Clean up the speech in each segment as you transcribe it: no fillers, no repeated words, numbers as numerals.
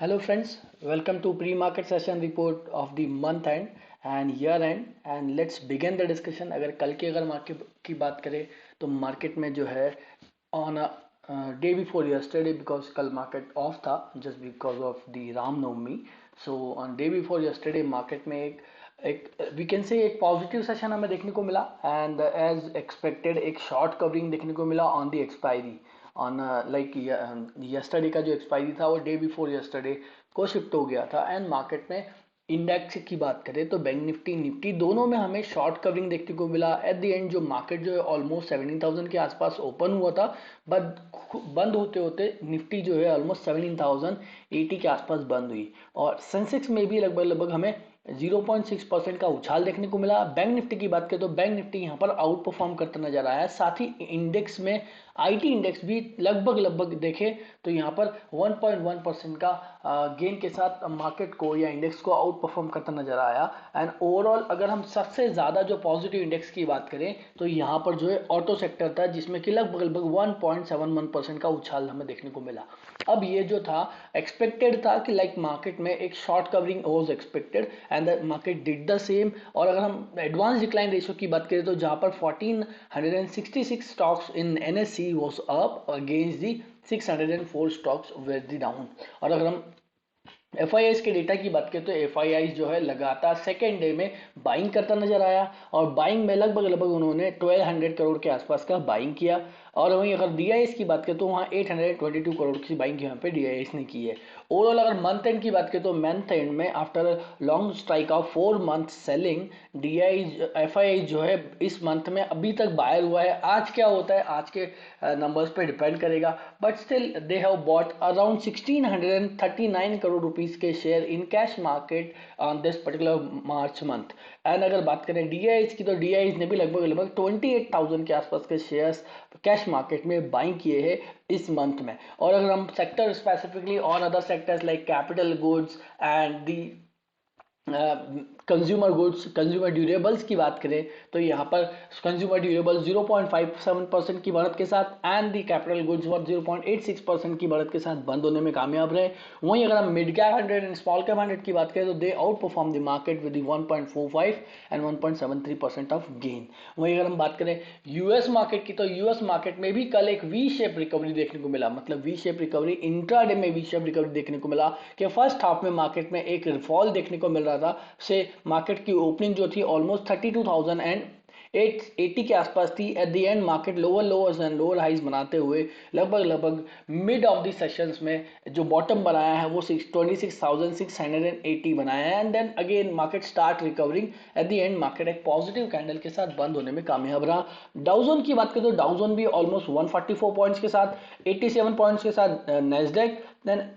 Hello friends, welcome to pre-market session report of the month end and year end and let's begin the discussion। अगर market की बात करें तो market में जो है on day before yesterday, because कल मार्केट ऑफ था just because of the Ramnavami. So on day before yesterday market में एक वी कैन से एक पॉजिटिव सेशन हमें देखने को मिला एंड एज एक्सपेक्टेड एक शॉर्ट कवरिंग देखने को मिला on the expiry on like yesterday का जो एक्सपायरी था वो डे बिफोर यस्टरडे को शिफ्ट हो गया था। एंड मार्केट में इंडेक्स की बात करें तो बैंक निफ्टी दोनों में हमें शॉर्ट कवरिंग देखने को मिला। एट द एंड जो मार्केट जो है ऑलमोस्ट 17,000 के आसपास ओपन हुआ था, बट बंद होते होते निफ्टी जो है ऑलमोस्ट 17,080 के आसपास बंद हुई। और सेंसेक्स में भी लगभग लगभग हमें 0.6% का उछाल देखने को मिला। बैंक निफ्टी की बात करें तो बैंक निफ्टी यहाँ पर आउट परफॉर्म करता नजर आया है। साथ ही इंडेक्स में आईटी इंडेक्स भी लगभग देखें तो यहाँ पर 1.1% का गेन के साथ मार्केट को या इंडेक्स को आउट परफॉर्म करता नजर आया। एंड ओवरऑल अगर हम सबसे ज़्यादा जो पॉजिटिव इंडेक्स की बात करें तो यहाँ पर जो है ऑटो सेक्टर था, जिसमें कि लगभग 1.71% का उछाल हमें देखने को मिला। अब ये जो था एक्सपेक्टेड था कि लाइक मार्केट में एक short covering was expected and the market did the same. और अगर हम एडवांस डिक्लाइन रेशियो की बात करें तो जहां पर 1466 stocks in NSC was up against the 604 stocks were the down. और अगर हम एफ के डेटा की बात करें तो एफ जो है लगातार सेकेंड डे में बाइंग करता नजर आया और बाइंग में लगभग उन्होंने 1200 करोड़ के आसपास का बाइंग किया। और वहीं अगर डी की बात करें तो वहाँ 822 करोड़ की बाइंग यहाँ पे डी ने की है। ओवरऑल अगर मंथ एंड की बात करें तो मंथ एंड में after long strike off 4 month selling D F जो है इस मंथ में अभी तक बायर हुआ है। आज क्या होता है आज के नंबर्स पे डिपेंड करेगा, but still they have bought around 1639 crore rupees के share in cash market on this particular March month. And अगर बात करें डी की तो डी ने भी लगभग 28,000 के आसपास के शेयर्स कैश मार्केट में बाइंग किए हैं इस मंथ में। और अगर हम sector specifically on other sectors like capital goods and the consumer goods consumer durables की बात करें तो यहाँ पर कंज्यूमर ड्यूरेबल 0.57% की बढ़त के साथ and the capital goods were 0.86% की बढ़त के साथ बंद होने में कामयाब रहे। वहीं अगर हम mid cap 100 and small cap 100 की बात करें तो they outperform the market with 1.45 and 1.73% of gain. वहीं अगर हम बात करें यूएस मार्केट की तो यूएस मार्केट में भी कल एक वी शेप रिकवरी देखने को मिला, मतलब वी शेप रिकवरी इंट्राडे में वी शेप रिकवरी देखने को मिला कि फर्स्ट हाफ में मार्केट में एक फॉल देखने को मिल रहा था से मार्केट की ओपनिंग जो थी ऑलमोस्ट 32,880 के आसपास थी। At the end market lowers and lower highs बनाते हुए लगभग मिड ऑफ द सेशंस में जो बॉटम बनाया है वो 26,680 बनाया है। And then again market start recovering. At the end market एक पॉजिटिव कैंडल के साथ बंद होने में कामयाब रहा। डाउजोन की बात करें तो डाउजोन भी ऑलमोस्ट 144 पॉइंट्स के साथ 87 पॉइंट्स के साथ नेस्डेक देन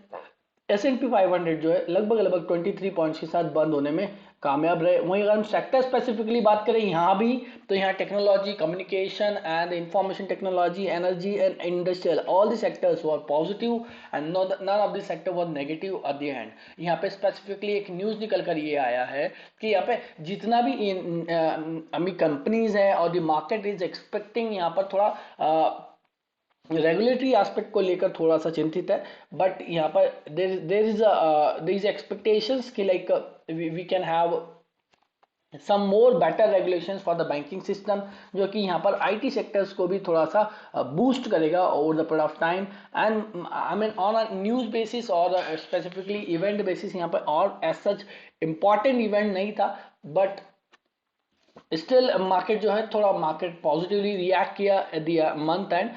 S&P 500 जो है लगभग 23 पॉइंट्स के साथ बंद होने में कामयाब रहे। वहीं अगर हम सेक्टर स्पेसिफिकली बात करें यहाँ भी तो यहाँ technology communication and information technology energy and industrial all the sectors were positive and none of the sector were negative at the end. यहाँ पे स्पेसिफिकली एक न्यूज निकल कर ये आया है कि यहाँ पे जितना भी अमी कंपनीज है और द मार्केट इज एक्सपेक्टिंग यहाँ पर थोड़ा रेगुलेटरी एस्पेक्ट को लेकर थोड़ा सा चिंतित है। बट यहाँ पर देर इज एक्सपेक्टेशंस कि like we can have some more better regulations for the banking system, जो कि यहाँ पर आईटी सेक्टर्स को भी थोड़ा सा बूस्ट करेगा over the period of time. And I mean on a news basis और स्पेसिफिकली इवेंट बेसिस यहाँ पर और एज सच इम्पॉर्टेंट इवेंट नहीं था, बट स्टिल मार्केट जो है थोड़ा मार्केट पॉजिटिवली रिएक्ट किया at the month end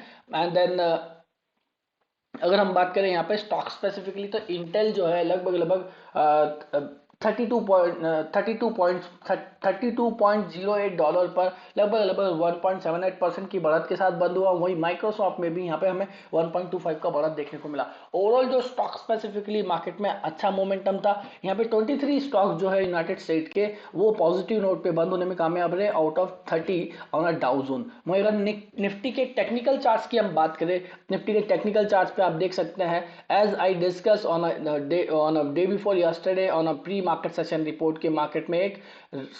then अगर हम बात करें यहाँ पे स्टॉक स्पेसिफिकली तो इंटेल जो है लगभग 32.08 डॉलर पर लगभग 1.78% की बढ़त के साथ बंद हुआ। वहीं माइक्रोसॉफ्ट में भी यहाँ पे हमें 1.25 का बढ़त देखने को मिला। ओवरऑल जो स्टॉक स्पेसिफिकली मार्केट में अच्छा मोमेंटम था। यहाँ पे 23 स्टॉक जो है यूनाइटेड स्टेट के वो पॉजिटिव नोट पे बंद होने में कामयाब रहे आउट ऑफ 30 ऑन अ डाउ जोन। वहीं अगर निफ्टी के टेक्निकल चार्ट्स की हम बात करें, निफ्टी के टेक्निकल चार्ट्स पे आप देख सकते हैं as I discuss on a day before yesterday on a pre market session report के मार्केट में एक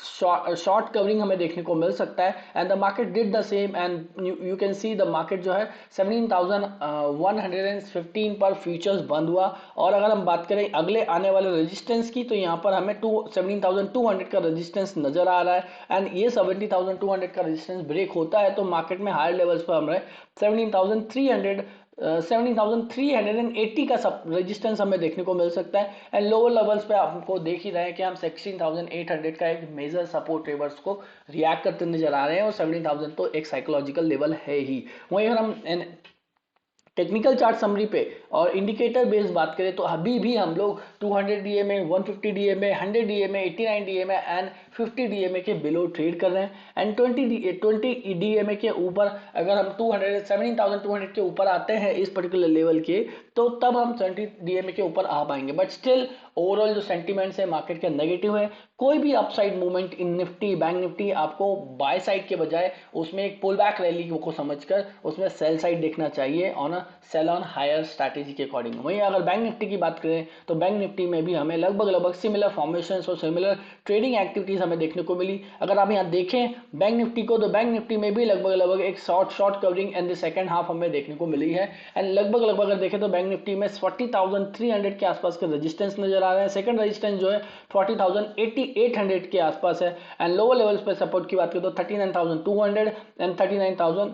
शॉर्ट कवरिंग हमें देखने को मिल सकता है and the market did the same and you can see the market जो है 17,115 पर फ्यूचर्स बंद हुआ। और अगर हम बात करें अगले आने वाले रेजिस्टेंस की तो यहाँ पर हमें 17,200 का रेजिस्टेंस नजर आ रहा है एंड ये 17,200 का रेजिस्टेंस ब्रेक होता है तो मार्केट में हायर लेवल्स पर हमें 17,380 का सब रेजिस्टेंस हमें देखने को मिल सकता है एंड लोअर लेवल्स पे आपको देख ही रहे हैं कि हम 16,800 का एक मेजर सपोर्ट लेवल्स को रिएक्ट करते नजर आ रहे हैं और 17,000 तो एक साइकोलॉजिकल लेवल है ही। वहीं अगर हम टेक्निकल चार्ट समरी पे और इंडिकेटर बेस्ड बात करें तो अभी भी हम लोग 200 DMA 150 DMA 100 DMA 89 DMA and 50 DMA के बिलो ट्रेड कर रहे हैं एंड 20 डीएमए के ऊपर अगर हम 17,200 के ऊपर आते हैं इस पर्टिकुलर लेवल के तो तब हम 20 डीएमए के ऊपर आ पाएंगे। बट स्टिल ओवरऑल जो सेंटीमेंट्स है मार्केट के नेगेटिव है। कोई भी upside movement in Nifty bank Nifty आपको बाय साइड के बजाय उसमें एक पुल बैक रैली को समझकर उसमें सेल साइड देखना चाहिए on a sell on higher strategy के अकॉर्डिंग। वहीं अगर बैंक निफ्टी की बात करें तो बैंक निफ्टी में भी हमें लगभग सिमिलर फॉर्मेशंस और सिमिलर ट्रेडिंग एक्टिविटीज हमें देखने को मिली। अगर आप यहाँ देखें बैंक निफ्टी को तो बैंक निफ्टी में भी लगभग एक short covering and the second half हमें देखने को मिली है एंड लगभग अगर देखें तो बैंक निफ्टी में 40,300 के आसपास के रेजिस्टेंस नजर आ रहे हैं। सेकंड रेजिस्टेंस जो है 40,800 के आसपास है एंड लोअर लेवल्स पे सपोर्ट की बात करें तो 39,200 एंड 39,000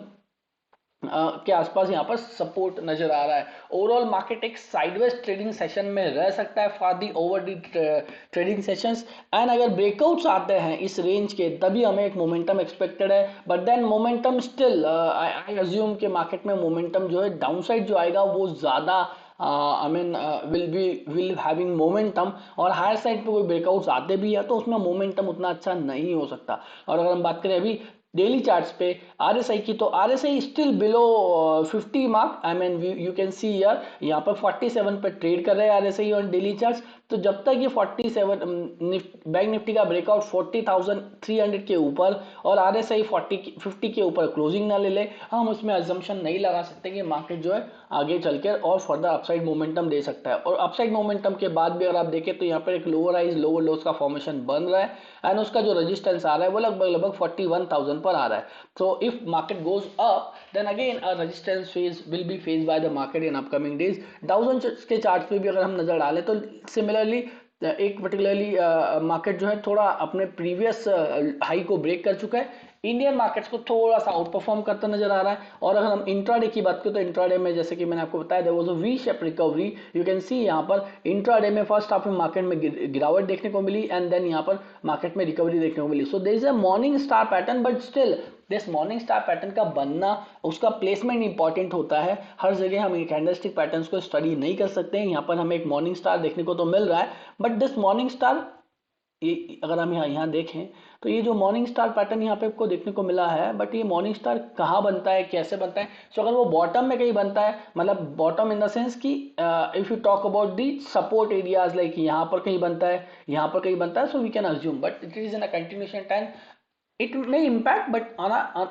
के आसपास यहाँ पर सपोर्ट नजर आ रहा है। ओवरऑल मार्केट एक साइडवेज ट्रेडिंग सेशन में रह सकता है for the over the trading sessions and अगर ब्रेकआउट्स आते हैं इस रेंज के तभी हमें एक मोमेंटम एक्सपेक्टेड है। But then momentum still I assume के मार्केट में मोमेंटम जो है डाउनसाइड जो आएगा वो ज्यादा विल हैविंग मोमेंटम और हायर साइड पे कोई ब्रेकआउट्स आते भी है तो उसमें मोमेंटम उतना अच्छा नहीं हो सकता। और अगर हम बात करें अभी डेली चार्ट्स पे आरएसआई की तो RSI still below 50 mark you can see here यहाँ पर 47 पे ट्रेड कर रहे हैं आरएसआई ऑन डेली चार्ट्स। तो जब तक ये 47 बैंक निफ्टी का ब्रेकआउट 40,300 के ऊपर और आरएसआई 50 के ऊपर क्लोजिंग ना ले ले हम उसमें अजम्पशन नहीं लगा सकते कि मार्केट जो है आगे चलकर और फर्दर अपसाइड मोमेंटम दे सकता है। और अपसाइड मोमेंटम के बाद भी अगर आप देखें तो यहाँ पर एक लोअर हाइज लोअर लोस का फॉर्मेशन बन रहा है एंड उसका जो रेजिस्टेंस आ रहा है वो लगभग 41,000 पर आ रहा है। So if market goes up, then again a resistance phase will be faced by the market in upcoming days. Dow Jones के चार्ट पे भी अगर हम नजर डालें तो सिमिलरली एक पर्टिकुलरली मार्केट जो है थोड़ा अपने प्रीवियस हाई को ब्रेक कर चुका है। इंडियन मार्केट्स को थोड़ा सा आउट परफॉर्म करता नजर आ रहा है। और अगर हम इंट्राडे की बात करें तो इंट्राडे में जैसे कि मैंने आपको बताया there was a V shape recovery. You can see यहाँ पर इंट्राडे में फर्स्ट हाफ में मार्केट में गिरावट देखने को मिली एंड देन यहाँ पर मार्केट में रिकवरी देखने को मिली। So there is a morning star pattern but still this morning star pattern का बनना उसका प्लेसमेंट इंपॉर्टेंट होता है। हर जगह हम कैंडलस्टिक पैटर्न्स को स्टडी नहीं कर सकते हैं। यहाँ पर हमें एक मॉर्निंग स्टार देखने को तो मिल रहा है बट दिस मॉर्निंग स्टार ये अगर हम यहाँ देखें तो ये जो मॉर्निंग स्टार पैटर्न यहाँ पे आपको देखने को मिला है बट ये मॉर्निंग स्टार कहाँ बनता है कैसे बनता है। सो अगर वो बॉटम में कहीं बनता है मतलब बॉटम इन द सेंस कि if you talk about the support areas like यहाँ पर कहीं बनता है यहाँ पर कहीं बनता है so we can assume but it is in a continuation time it may impact but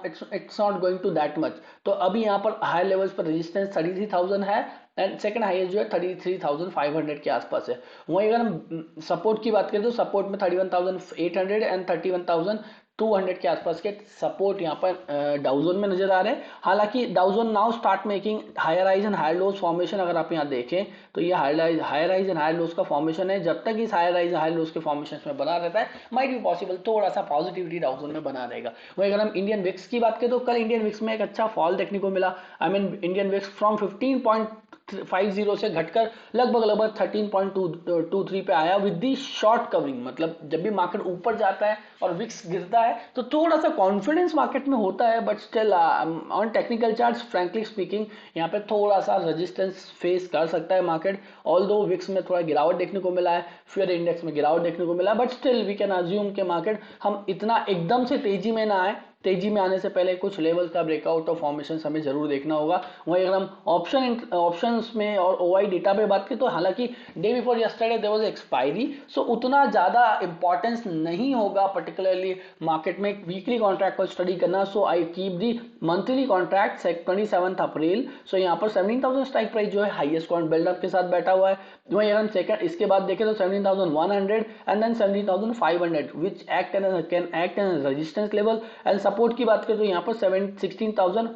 it's not going to that much. तो अभी यहाँ पर हाई लेवल्स पर रेजिस्टेंस 33,000 है एंड सेकंड हाईएस्ट जो है 33,500 के आसपास है। वहीं अगर हम सपोर्ट की बात करें तो सपोर्ट में 31,800 एंड 31,200 के आसपास के सपोर्ट यहाँ पर डाउजोन में नजर आ रहे हैं। हालांकि Dow Jones now start making higher highs and higher lows formation. अगर आप यहाँ देखें तो ये higher highs and higher lows का फॉर्मेशन है। जब तक इस हायर हाइज हायर लोज के फॉर्मेशन में बना रहता है माइट बी पॉसिबल थोड़ा सा पॉजिटिविटी डाउजोन में बना रहेगा। वहीं अगर हम इंडियन विक्स की बात करें तो कल इंडियन विक्स में एक अच्छा फॉल देखने को मिला। इंडियन विक्स फ्रॉम 15.50 से घटकर लगभग 13.23 पे आया विद दी शॉर्ट कवरिंग। मतलब जब भी मार्केट ऊपर जाता है और विक्स गिरता है तो थोड़ा सा कॉन्फिडेंस मार्केट में होता है but still on technical charts frankly speaking यहाँ पे थोड़ा सा रेजिस्टेंस फेस कर सकता है मार्केट। ऑल्दो विक्स में थोड़ा गिरावट देखने को मिला है फियर इंडेक्स में गिरावट देखने को मिला है but still we can assume के मार्केट हम इतना एकदम से तेजी में ना आए तेजी में आने से पहले कुछ लेवल का ब्रेकआउट और फॉर्मेशन हमें जरूर देखना होगा। वहीं अगर हम ऑप्शंस में और ओआई डेटा पे बात करें तो हालांकि day before yesterday there was expiry, so उतना ज्यादा इंपॉर्टेंस नहीं होगा पर्टिकुलरली मार्केट में वीकली कॉन्ट्रैक्ट को स्टडी करना। So I keep the monthly contract 27 April. So यहाँ पर 17,000 स्ट्राइक प्राइस जो है हाईएस्ट पॉइंट बिल्डअप के साथ बैठा हुआ है। वहीं अगर हम सेकंड इसके बाद देखें तो 17,100 and then 17,500 which can act as resistance level and support की बात करें तो यहाँ पर 16,000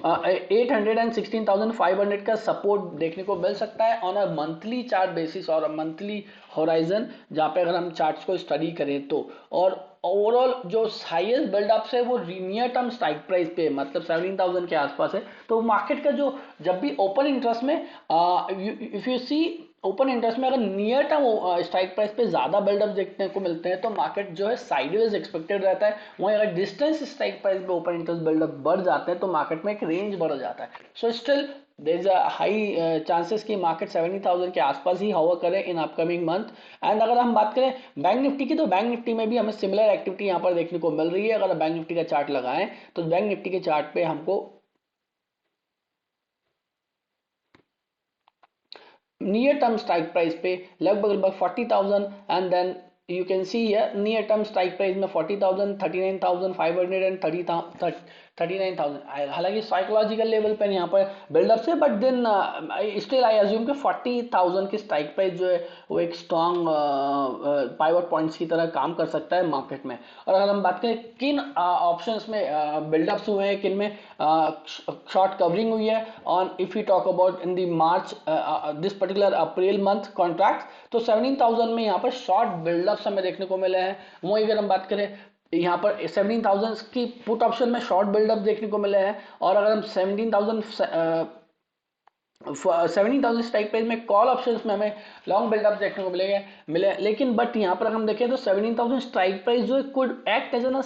800 एंड 16,500 का सपोर्ट देखने को मिल सकता है on a monthly chart basis और मंथली होराइजन, जहां पे अगर हम चार्ट्स को स्टडी करें तो। और ओवरऑल जो हाईएस्ट बिल्डअप है वो नियर टर्म स्ट्राइक प्राइस पे मतलब 17,000 के आसपास है। तो मार्केट का जो जब भी ओपन इंटरेस्ट में if you see open interest में अगर नियर टर्म स्ट्राइक प्राइस पे ज्यादा बिल्डअप देखने को मिलते हैं तो मार्केट जो है साइडवेज एक्सपेक्टेड रहता है। वहीं अगर डिस्टेंस स्ट्राइक प्राइस पे ओपन इंटरेस्ट बिल्डअप बढ़ जाते हैं तो मार्केट में एक रेंज बढ़ जाता है। So still there is a high chances कि मार्केट 70,000 के आसपास ही हवा करे इन अपकमिंग मंथ। एंड अगर हम बात करें बैंक निफ्टी की तो बैंक निफ्टी में भी हमें सिमिलर एक्टिविटी यहाँ पर देखने को मिल रही है। अगर बैंक निफ्टी का चार्ट लगाएं तो बैंक निफ्टी के चार्ट पे हमको नियर टर्म स्ट्राइक प्राइस पे लगभग 40,000 and then you can see here near term strike price में 40,000 39,500 एंड 39,000। हालांकि साइकोलॉजिकल लेवल पे यहाँ पर बिल्डअप से but then still I assume कि 40,000 की स्ट्राइक प्राइस जो है वो एक स्ट्रॉन्ग पाइवट पॉइंट्स की तरह काम कर सकता है मार्केट में। और अगर हम बात करें किन ऑप्शंस में बिल्डअप्स हुए हैं, किन में शॉर्ट कवरिंग हुई है, और if you talk about in the March this particular April month contract तो 17,000 में यहाँ पर शॉर्ट बिल्डअप्स हमें देखने को मिले हैं। वहीं अगर हम बात करें यहाँ पर 17,000 की पुट ऑप्शन में शॉर्ट बिल्डअप देखने को मिले हैं। और अगर हम 17,000 स्ट्राइक प्राइस में कॉल ऑप्शंस में हमें लॉन्ग बिल्डअप देखने को मिले। लेकिन बट यहाँ पर अगर हम देखें तो 17,000 स्ट्राइक प्राइस जो could act as an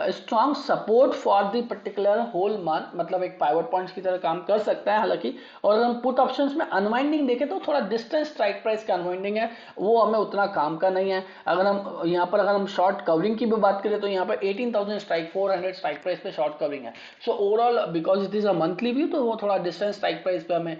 strong support for the particular whole month, मतलब एक पाइवट पॉइंट्स की तरह काम कर सकता है हालांकि। और अगर हम पुट ऑप्शंस में अनवाइंडिंग देखें तो थोड़ा डिस्टेंस स्ट्राइक प्राइस का अनवाइंडिंग है, वो हमें उतना काम का नहीं है। अगर हम शॉर्ट कवरिंग की भी बात करें तो यहाँ पर 18,000 स्ट्राइक 400 स्ट्राइक प्राइस पे शॉर्ट कवरिंग है। So overall because it is a monthly view तो वो थोड़ा डिस्टेंस स्ट्राइक प्राइस पे हमें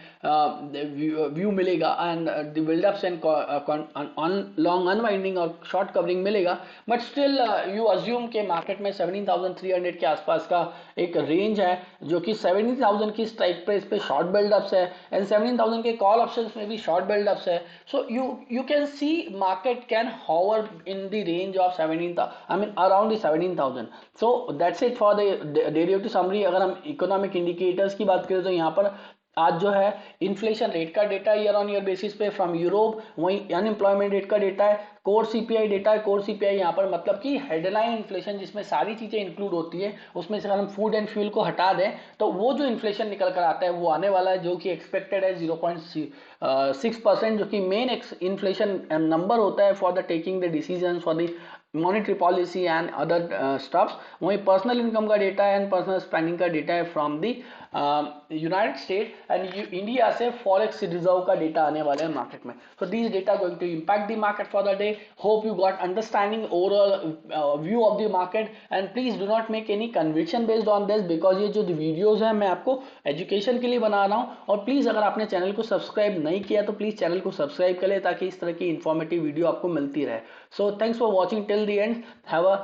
व्यू मिलेगा and the buildups and on long unwinding और शॉर्ट कवरिंग मिलेगा। बट स्टिल यू अज्यूम के मार्केट में 17,300 के आसपास का एक रेंज है जो कि 17,000 की स्ट्राइक प्राइस पे शॉर्ट बिल्डअप्स है एंड 17,000 के कॉल ऑप्शंस में भी शॉर्ट बिल्डअप्स है। So you can C market can hover in the range of 17,000 around 17,000। So that's it for the derivative summary. अगर हम इकोनॉमिक इंडिकेटर्स की बात करें तो यहाँ पर आज जो है इन्फ्लेशन रेट का data year on year basis पे फ्रॉम यूरोप, वहीं अनएम्प्लॉयमेंट रेट का डेटा है, कोर सीपीआई डेटा है। कोर सीपीआई यहाँ पर मतलब कि हेडलाइन इन्फ्लेशन जिसमें सारी चीजें इंक्लूड होती है, उसमें से अगर हम फूड एंड फ्यूल को हटा दें तो वो जो इन्फ्लेशन निकल कर आता है वो आने वाला है जो कि एक्सपेक्टेड है 0.6%, जो कि मेन इन्फ्लेशन नंबर होता है for the taking the decision for the monetary policy and other stuffs. वहीं पर्सनल इनकम का डेटा है एंड पर्सनल स्पेंडिंग का डेटा है from the United State and India से फॉरेक्स रिजर्व का डेटा आने वाले हैं मार्केट में। So these data going to impact the market for the day. Hope you got understanding overall view of the market and please do not make any conviction based on this because ये जो videos है मैं आपको education के लिए बना रहा हूँ। और प्लीज अगर आपने चैनल को सब्सक्राइब नहीं किया तो प्लीज चैनल को सब्सक्राइब कर ले ताकि इस तरह की इंफॉर्मेटिव वीडियो आपको मिलती रहे। So thanks for watching till the end. Have a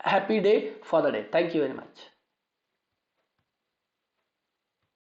happy day for the day. Thank you very much.